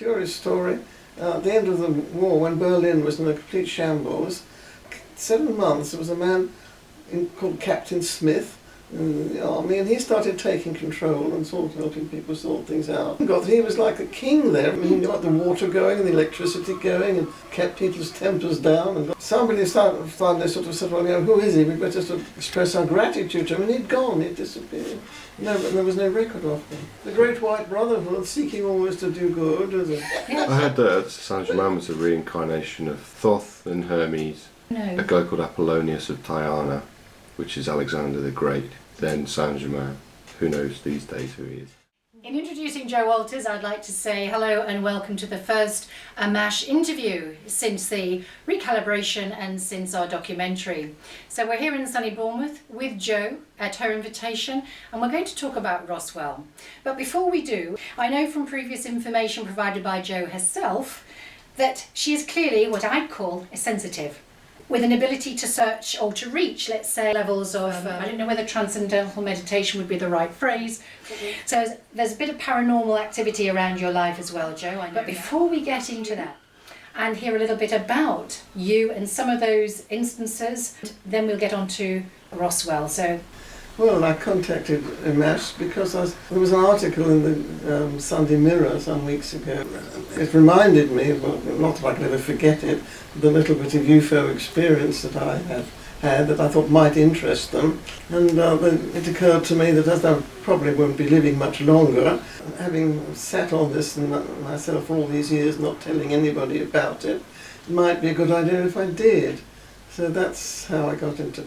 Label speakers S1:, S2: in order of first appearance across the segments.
S1: curious story. At the end of the war, when Berlin was in a complete shambles, 7 months, there was a man called Captain Smith in the army, and he started taking control and sort of helping people sort things out. He was like a king there. I mean, he got the water going and the electricity going and kept people's tempers down. And somebody started sort of said, well, who is he? We better sort of express our gratitude to him. And he'd gone, he'd disappeared. No, there was no record of him. The Great White Brotherhood, seeking always to do good.
S2: I heard that Saint-Germain was a reincarnation of Thoth and Hermes.
S3: No.
S2: A guy called Apollonius of Tyana, which is Alexander the Great, then Saint-Germain. Who knows these days who he is.
S3: In introducing Joe Walters, I'd like to say hello and welcome to the first MASH interview since the recalibration and since our documentary. So we're here in sunny Bournemouth with Jo at her invitation, and we're going to talk about Roswell. But before we do, I know from previous information provided by Jo herself that she is clearly what I'd call a sensitive, with an ability to search or to reach, let's say, levels of, I don't know whether transcendental meditation would be the right phrase. So there's a bit of paranormal activity around your life as well, Jo. But before we get into that and hear a little bit about you and some of those instances, then we'll get on to Roswell.
S1: Well, I contacted MASH because there was an article in the Sunday Mirror some weeks ago. It reminded me, well, not that I could ever forget it, the little bit of UFO experience that I have had that I thought might interest them. And then it occurred to me that as I probably won't be living much longer, having sat on this myself for all these years, not telling anybody about it, it might be a good idea if I did. So that's how I got into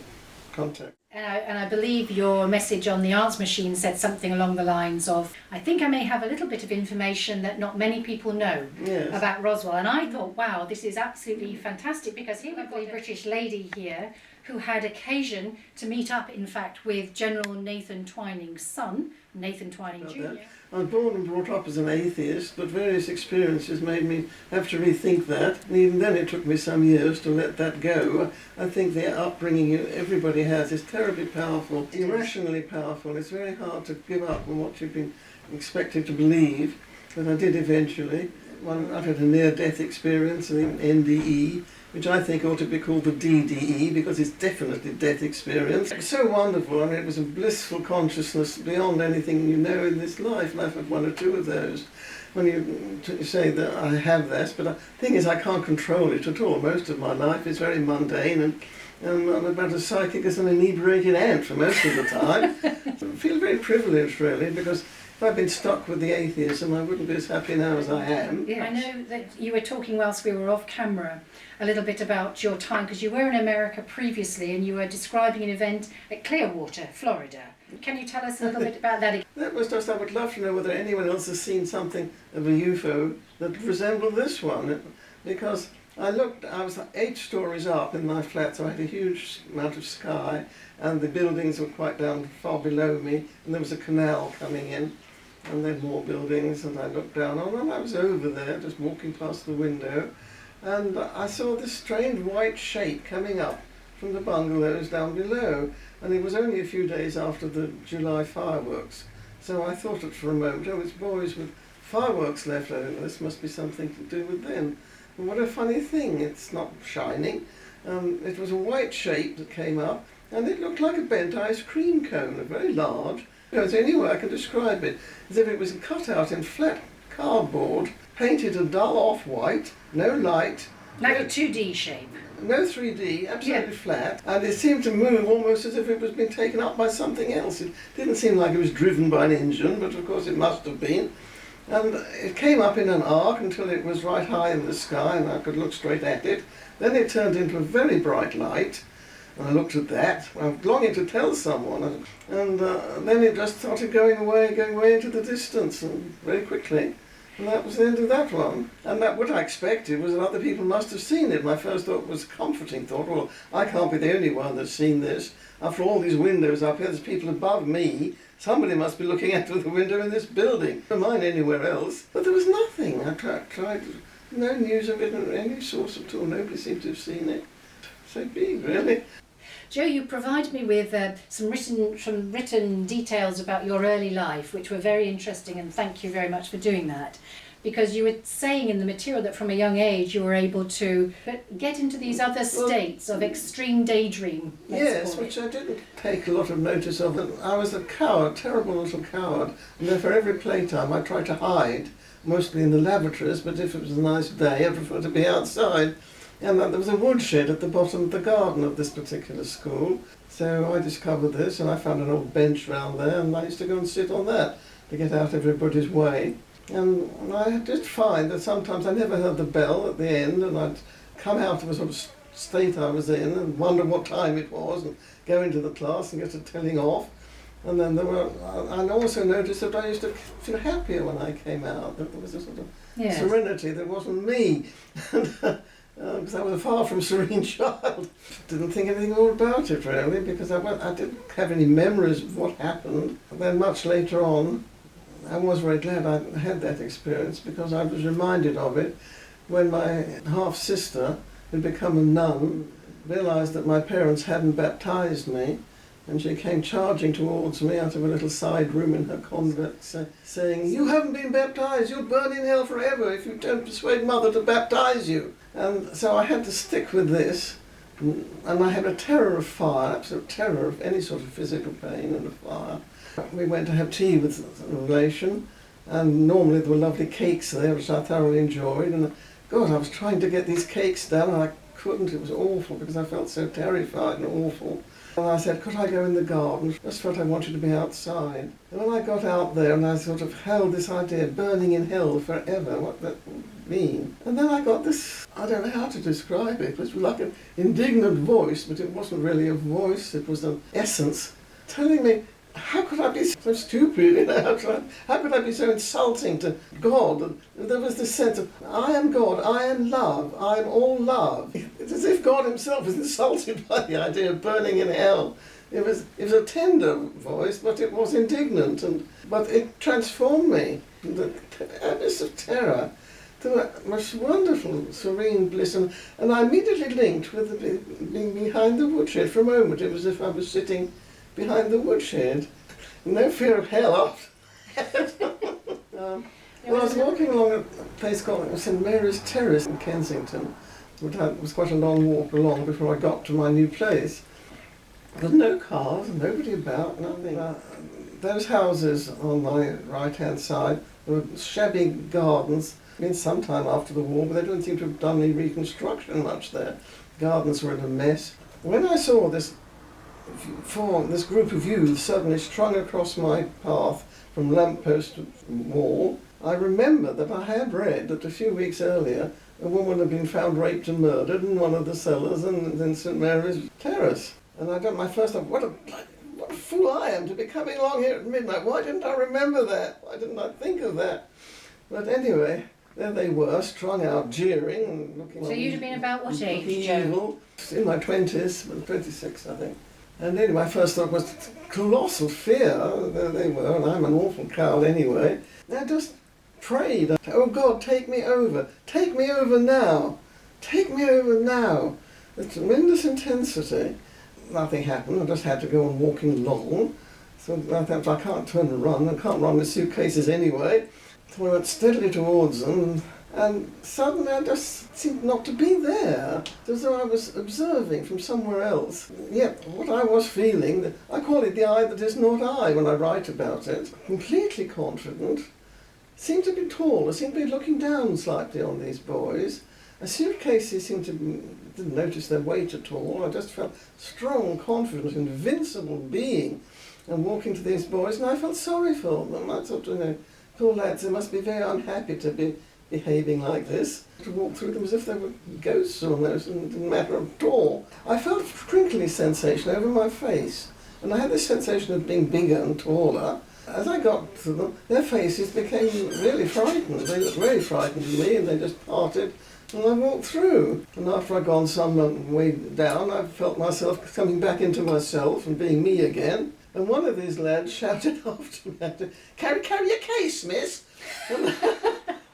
S1: contact.
S3: And I believe your message on the answer machine said something along the lines of, I think I may have a little bit of information that not many people know about Roswell. And I thought, wow, this is absolutely fantastic, because here we've got a British lady here who had occasion to meet up, in fact, with General Nathan Twining's son, Nathan Twining Jr.
S1: I was born and brought up as an atheist, but various experiences made me have to rethink that. And even then it took me some years to let that go. I think the upbringing everybody has is terribly powerful, irrationally powerful. It's very hard to give up on what you've been expected to believe, but I did eventually. I've had a near-death experience, an NDE, which I think ought to be called the DDE, because it's definitely death experience. It's so wonderful. I mean, it was a blissful consciousness beyond anything you know in this life, and I've had one or two of those. When you say that I have this, but the thing is I can't control it at all. Most of my life is very mundane, and I'm about as psychic as an inebriated ant for most of the time. I feel very privileged, really, because if I'd been stuck with the atheism, I wouldn't be as happy now as I am.
S3: Yes. I know that you were talking whilst we were off camera a little bit about your time, because you were in America previously and you were describing an event at Clearwater, Florida. Can you tell us a little bit about that?
S1: That was just, I would love to know whether anyone else has seen something of a UFO that resembled this one, because I was 8 stories up in my flat, so I had a huge amount of sky, and the buildings were quite down far below me, and there was a canal coming in, and then more buildings, and I looked down on, and I was over there, just walking past the window, and I saw this strange white shape coming up from the bungalows down below, and it was only a few days after the July fireworks, so I thought it for a moment, oh, it's boys with fireworks left over, this must be something to do with them. And what a funny thing, it's not shining, it was a white shape that came up, and it looked like a bent ice cream cone, very large. There's the only way I can describe it, as if it was cut out in flat cardboard, painted a dull off-white, no light.
S3: Like a 2D shape.
S1: No 3D, absolutely flat, and it seemed to move almost as if it was being taken up by something else. It didn't seem like it was driven by an engine, but of course it must have been. And it came up in an arc until it was right high in the sky and I could look straight at it. Then it turned into a very bright light, and I looked at that. I was longing to tell someone, and then it just started going away into the distance, and very quickly. And that was the end of that one. And that what I expected was that other people must have seen it. My first thought was a comforting thought. Well, I can't be the only one that's seen this. After all these windows up here, there's people above me. Somebody must be looking out of the window in this building. Never mind anywhere else. But there was nothing. I tried, no news of it in any source at all. Nobody seemed to have seen it. So big, really.
S3: Jo, you provided me with some written details about your early life, which were very interesting, and thank you very much for doing that. because you were saying in the material that from a young age you were able to get into these other states of extreme daydream.
S1: Yes, which I didn't take a lot of notice of. I was a coward, terrible little coward, and therefore every playtime I tried to hide, mostly in the lavatories, but if it was a nice day I preferred to be outside. And there was a woodshed at the bottom of the garden of this particular school, so I discovered this and I found an old bench round there and I used to go and sit on that to get out everybody's way. And I did find that sometimes I never heard the bell at the end, and I'd come out of a sort of state I was in and wonder what time it was and go into the class and get to telling off. And then I also noticed that I used to feel happier when I came out, that there was a sort of serenity that wasn't me. Because I was a far from serene child. Didn't think anything more about it really, because I didn't have any memories of what happened. And then much later on, I was very glad I had that experience, because I was reminded of it when my half-sister, who'd become a nun, realised that my parents hadn't baptised me, and she came charging towards me out of a little side room in her convent, saying, "You haven't been baptised, you'll burn in hell forever if you don't persuade Mother to baptise you." And so I had to stick with this, and I had a terror of fire, absolute terror of any sort of physical pain and of fire. We went to have tea with a relation, and normally there were lovely cakes there, which I thoroughly enjoyed, and God, I was trying to get these cakes down, and I couldn't. It was awful, because I felt so terrified and awful. And I said, could I go in the garden? Just felt I wanted to be outside. And when I got out there and I sort of held this idea of burning in hell forever, what that would mean. And then I got this, I don't know how to describe it, it was like an indignant voice, but it wasn't really a voice, it was an essence, telling me, how could I be so stupid? You know? How could I be so insulting to God? And there was this sense of, I am God, I am love, I am all love. It's as if God himself was insulted by the idea of burning in hell. It was a tender voice, but it was indignant, but it transformed me. The abyss of terror to a most wonderful, serene bliss. And I immediately linked with being behind the woodshed. For a moment, it was as if I was sitting behind the woodshed. No fear of hell after I was walking along a place called St Mary's Terrace in Kensington. It was quite a long walk along before I got to my new place. There were no cars, nobody about, nothing. Those houses on my right-hand side, there were shabby gardens. Been some time after the war, but they don't seem to have done any reconstruction much there. Gardens were in a mess. When I saw this group of youths suddenly strung across my path from lamppost to wall, I remember that I had read that a few weeks earlier a woman had been found raped and murdered in one of the cellars in St Mary's Terrace. And I got my first thought, what a fool I am to be coming along here at midnight. Why didn't I remember that? Why didn't I think of that? But anyway, there they were, strung out, jeering and looking.
S3: So you'd have been about what age,
S1: evil. In my 20s, 26 I think. And anyway, my first thought was colossal fear. There they were, and I'm an awful coward anyway. I just prayed, oh God, take me over now, take me over now. With tremendous intensity. Nothing happened, I just had to go on walking along. So I thought, I can't turn and run, I can't run with suitcases anyway. So I went steadily towards them, and suddenly I just seemed not to be there, as though I was observing from somewhere else. Yet what I was feeling, I call it the eye that is not I when I write about it, completely confident, seemed to be tall, I seemed to be looking down slightly on these boys. The suitcases didn't notice their weight at all. I just felt strong, confident, invincible being, and walking to these boys, and I felt sorry for them. I thought, poor lads, they must be very unhappy to be behaving like this. To walk through them as if they were ghosts almost, and it didn't matter at all. I felt a crinkly sensation over my face, and I had this sensation of being bigger and taller. As I got to them, their faces became really frightened. They looked very frightened of me, and they just parted. And I walked through, and after I'd gone some way down, I felt myself coming back into myself and being me again. And one of these lads shouted after me, carry your case, miss. And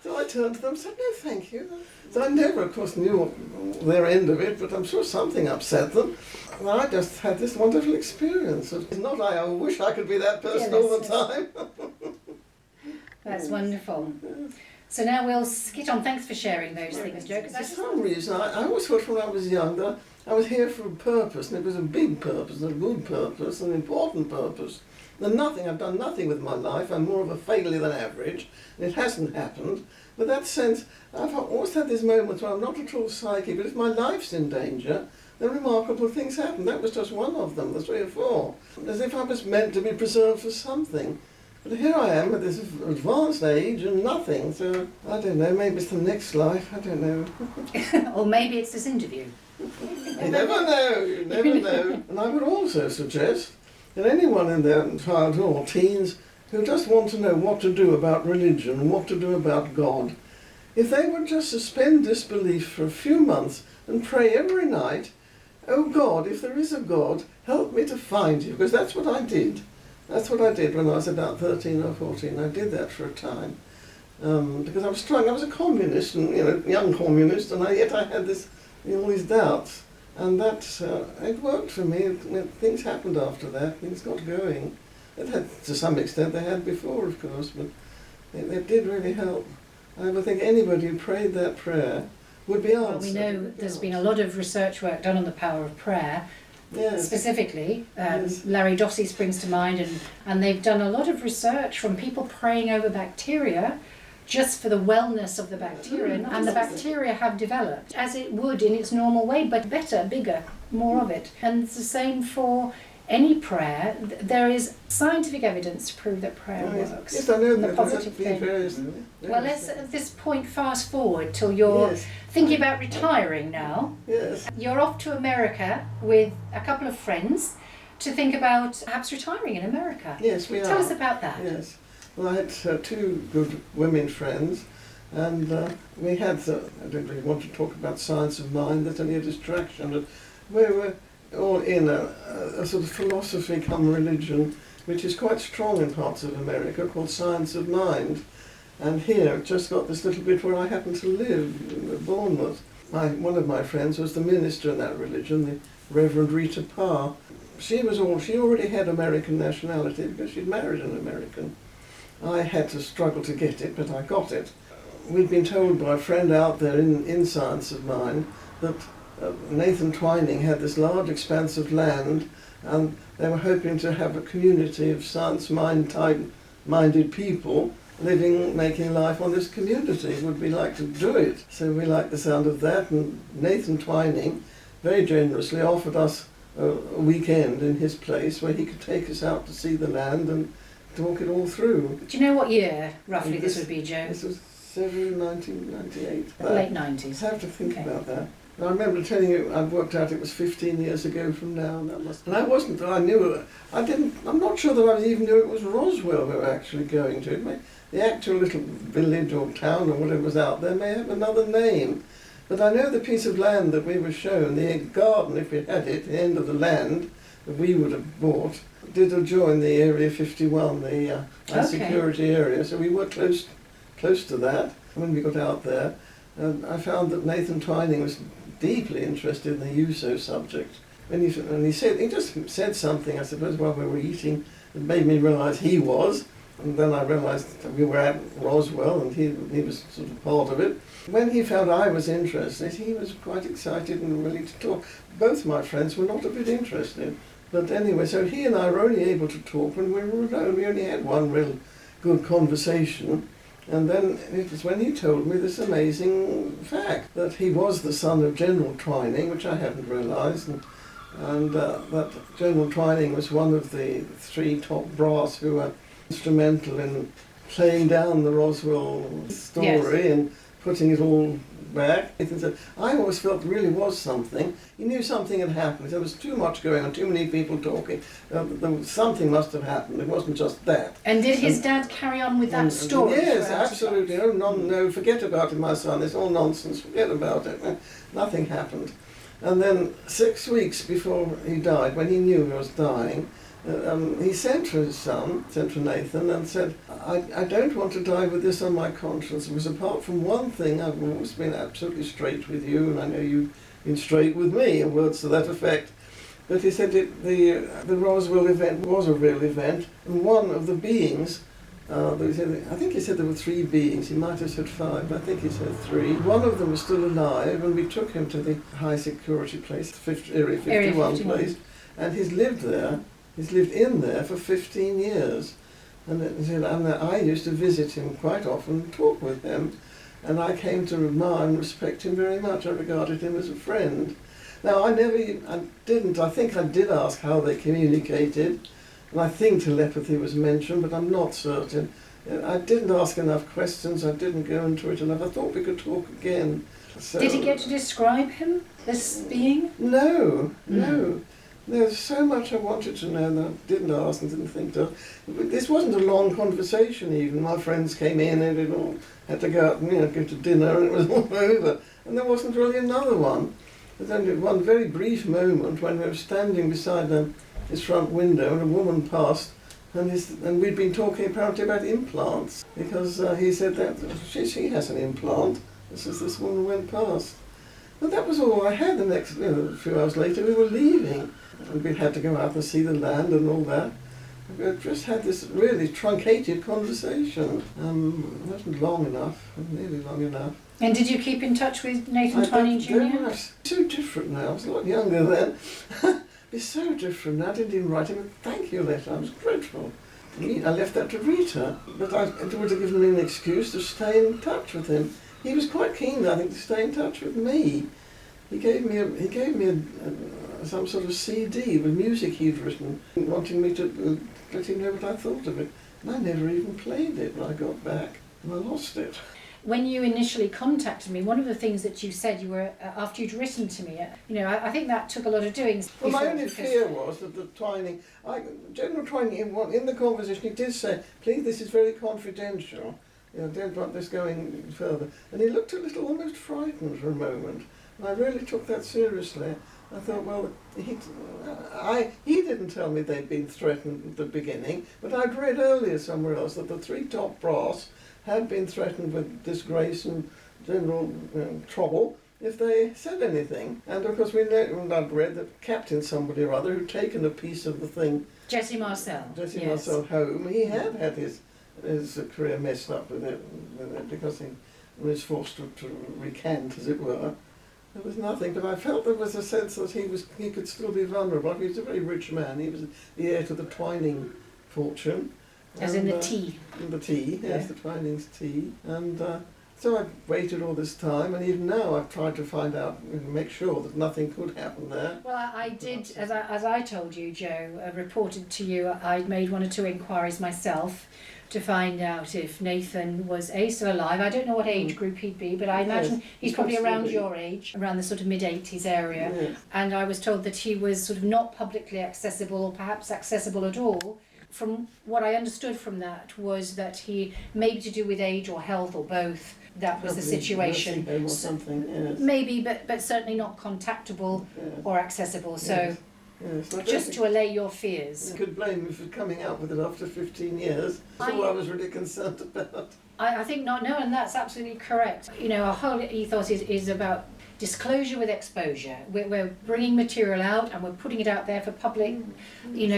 S1: so I turned to them and said, no, thank you. So I never, of course, knew their end of it, but I'm sure something upset them. And I just had this wonderful experience. It's not I wish I could be that person all the time.
S3: That's wonderful. So now we'll skit on. Thanks for sharing those things, Joe.
S1: For some reason, I always thought when I was young that I was here for a purpose, and it was a big purpose, a good purpose, an important purpose. I've done nothing with my life. I'm more of a failure than average, and it hasn't happened. But that sense, I've always had these moments where I'm not at all psychic, but if my life's in danger, then remarkable things happen. That was just one of them, the 3 or 4. As if I was meant to be preserved for something. But here I am at this advanced age and nothing, so I don't know, maybe it's the next life, I don't know.
S3: Or maybe it's this interview.
S1: You never know, you never know. And I would also suggest that anyone in their childhood or teens who just want to know what to do about religion and what to do about God, if they would just suspend disbelief for a few months and pray every night, "Oh God, if there is a God, help me to find you," because that's what I did. That's what I did when I was about 13 or 14. I did that for a time. Because I was trying, I was a communist, and young communist, and yet I had all these doubts. And that, it worked for me. Things happened after that, things got going. It had, to some extent, they had before, of course, but it did really help. I would think anybody who prayed that prayer would be answered.
S3: Well, we know there's been a lot of research work done on the power of prayer.
S1: Yes.
S3: Specifically,
S1: Yes.
S3: Larry Dossey springs to mind, and they've done a lot of research from people praying over bacteria just for the wellness of the bacteria, and the bacteria have developed as it would in its normal way, but better, bigger, more of it. And it's the same for any prayer. There is scientific evidence to prove that prayer works.
S1: Yes, I know
S3: The
S1: that.
S3: positive
S1: There have
S3: thing.
S1: been various.
S3: Well, let's at this point fast forward till you're
S1: Yes.
S3: thinking about retiring now.
S1: Yes.
S3: You're off to America with a couple of friends to think about perhaps retiring in America.
S1: Yes, we are.
S3: Tell us about that.
S1: Yes. Well, I had 2 good women friends, and we had, I don't really want to talk about science of mind, that's only a distraction, but we were all in a sort of philosophy come religion, which is quite strong in parts of America, called science of mind. And here, I've just got this little bit where I happen to live, in Bournemouth. One of my friends was the minister in that religion, the Reverend Rita Parr. She already had American nationality because she'd married an American. I had to struggle to get it, but I got it. We'd been told by a friend out there in Science of Mind that Nathan Twining had this large expanse of land, and they were hoping to have a community of science-minded people living, making life on this community. Would we like to do it? So we liked the sound of that, and Nathan Twining very generously offered us a weekend in his place where he could take us out to see the land and talk it all through.
S3: Do you know what year roughly this would be, Joe?
S1: This was 1998.
S3: Late 90s.
S1: I have to think
S3: Okay.
S1: about that. I remember telling you, I've worked out it was 15 years ago from now. And I'm not sure that I even knew it was Roswell we were actually going to. The actual little village or town or whatever was out there may have another name. But I know the piece of land that we were shown, the garden, if we had it, the end of the land that we would have bought, did adjoin the Area 51, the high security area. So we were close to that when we got out there. I found that Nathan Twining was deeply interested in the USO subject. And he just said something, I suppose, while we were eating, that made me realise he was. And then I realised that we were at Roswell and he was sort of part of it. When he found I was interested, he was quite excited and willing to talk. Both my friends were not a bit interested. But anyway, so he and I were only able to talk when we were alone. We only had one real good conversation. And then it was when he told me this amazing fact that he was the son of General Twining, which I hadn't realised, and that General Twining was one of the 3 top brass who were instrumental in playing down the Roswell story and putting it all back. I always felt there really was something. He knew something had happened. There was too much going on, too many people talking. Something must have happened. It wasn't just that.
S3: And did his dad carry on with that story?
S1: Yes, absolutely. No, forget about it, my son. It's all nonsense. Forget about it. Nothing happened. And then 6 weeks before he died, when he knew he was dying, he sent for his son, sent for Nathan, and said, I don't want to die with this on my conscience, because apart from one thing, I've always been absolutely straight with you, and I know you've been straight with me, in words to that effect. But he said the Roswell event was a real event, and one of the beings I think he said there were 3 beings. He might have said 5, but I think he said 3. One of them was still alive, and we took him to the high security place, Area 51 place, and he's lived there. He's lived in there for 15 years. And I used to visit him quite often and talk with him. And I came to admire and respect him very much. I regarded him as a friend. Now, I think I did ask how they communicated. And I think telepathy was mentioned, but I'm not certain. I didn't ask enough questions. I didn't go into it enough. I thought we could talk again. So,
S3: did he get to describe him, this being?
S1: No. There's so much I wanted to know that I didn't ask and didn't think to. This wasn't a long conversation even. My friends came in and it all had to go out and go to dinner, and it was all over. And there wasn't really another one. There's only one very brief moment when we were standing beside his front window and a woman passed, and we'd been talking apparently about implants, because he said that she has an implant, as this woman went past. But that was all I had. The next, a few hours later we were leaving, and we had to go out and see the land and all that. We just had this really truncated conversation. It wasn't long enough, nearly long enough.
S3: And did you keep in touch with Nathan Twining Jr.?
S1: So different now. I was a lot younger then. It's so different now. I didn't even write him a thank you letter. I was grateful. I left that to Rita, but I would have given him an excuse to stay in touch with him. He was quite keen, I think, to stay in touch with me. He gave me some sort of CD with music he'd written, wanting me to let him know what I thought of it. And I never even played it when I got back, and I lost it.
S3: When you initially contacted me, one of the things that you said, you were after you'd written to me, I think that took a lot of doing.
S1: Well, my only fear was that the Twining, General Twining, in the conversation, he did say, please, this is very confidential. Don't want this going further. And he looked a little almost frightened for a moment. And I really took that seriously. I thought, well, he didn't tell me they'd been threatened at the beginning, but I'd read earlier somewhere else that the 3 top brass had been threatened with disgrace and general trouble if they said anything. And of course, I'd read that Captain somebody or other who'd taken a piece of the thing.
S3: Jesse Marcel.
S1: Marcel home. He had his career messed up with it because he was forced to recant, as it were. There was nothing, but I felt there was a sense that he could still be vulnerable. He was a very rich man. He was the heir to the Twining fortune.
S3: As in the tea.
S1: In the tea, yes, the Twining's tea. And so I waited all this time, and even now I've tried to find out and make sure that nothing could happen there.
S3: Well, I did, as I told you, Joe, reported to you, I made 1 or 2 inquiries myself to find out if Nathan was still alive. I don't know what age group he'd be, but I imagine he's probably around your age, around the sort of mid-80s area.
S1: Yes.
S3: And I was told that he was sort of not publicly accessible, or perhaps accessible at all. From what I understood from that was that he, maybe to do with age or health or both, that was the situation.
S1: Or something, yes.
S3: Maybe, but certainly not contactable or accessible. So.
S1: Yes. Yes,
S3: just to allay your fears.
S1: You could blame me for coming out with it after 15 years. That's all I was really concerned about.
S3: I think not, no, and that's absolutely correct. Our whole ethos is about disclosure with exposure. We're bringing material out and we're putting it out there for public,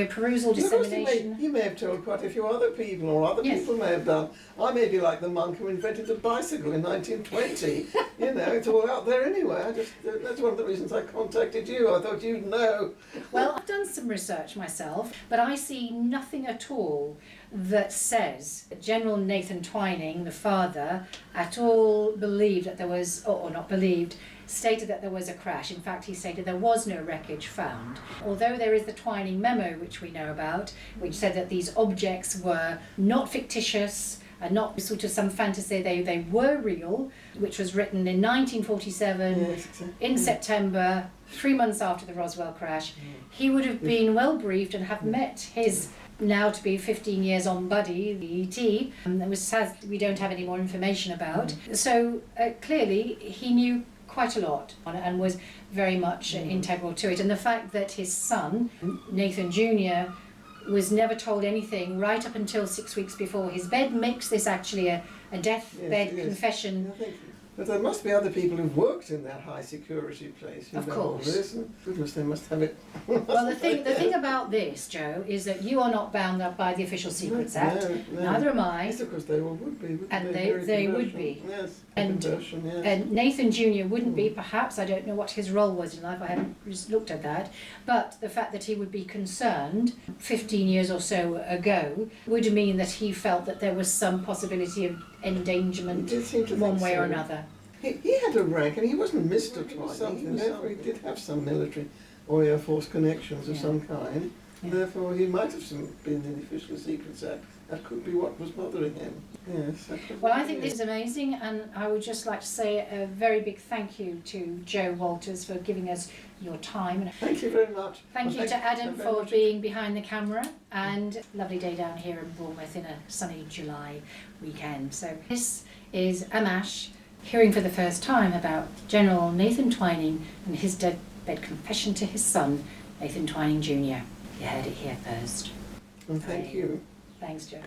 S3: perusal, dissemination.
S1: He may have told quite a few other people, or other people may have done. I may be like the monk who invented the bicycle in 1920. It's all out there anyway. That's one of the reasons I contacted you. I thought you'd know.
S3: Well, I've done some research myself, but I see nothing at all that says that General Nathan Twining, the father, at all believed that there was, or not believed, stated that there was a crash. In fact, he stated there was no wreckage found. Although there is the Twining memo, which we know about, which said that these objects were not fictitious and not sort of some fantasy, they were real, which was written in 1947 in September, 3 months after the Roswell crash. He would have been well briefed and have met his now to be 15 years on buddy, the ET, that was sad we don't have any more information about. So clearly he knew quite a lot and was very much integral to it. And the fact that his son, Nathan Jr., was never told anything right up until 6 weeks before his bed makes this actually a deathbed confession
S1: But there must be other people who've worked in that high security place.
S3: Of
S1: know all
S3: course.
S1: this, and goodness, they must have it.
S3: Well, the thing about this, Joe, is that you are not bound up by the Official Secrets Act.
S1: No.
S3: Neither am I.
S1: Yes, of course they all would be. wouldn't
S3: And
S1: Very
S3: they would
S1: conversion.
S3: be.
S1: Yes.
S3: And-
S1: Conversion, yes.
S3: And Nathan Jr. wouldn't be, perhaps, I don't know what his role was in life, I haven't just looked at that, but the fact that he would be concerned 15 years or so ago would mean that he felt that there was some possibility of endangerment
S1: He did seem to
S3: one
S1: think
S3: way or
S1: so.
S3: another.
S1: He had a rank, and he wasn't Mr. Twining. Therefore, he did have some military or Air Force connections of
S3: Yeah.
S1: some kind.
S3: Yeah.
S1: Therefore, he might have been in the Official Secrets Act. That could be what was bothering him. Yes. That could
S3: Well,
S1: be
S3: I think
S1: it.
S3: this is amazing, and I would just like to say a very big thank you to Joe Walters for giving us your time. And
S1: Thank you very much.
S3: thank
S1: Well,
S3: you to Adam
S1: very
S3: for
S1: much.
S3: being behind the camera, and lovely day down here in Bournemouth in a sunny July weekend. So this is Amash, hearing for the first time about General Nathan Twining and his deathbed confession to his son, Nathan Twining Jr. You heard it here first.
S1: Well, thank you.
S3: Thanks, Joe.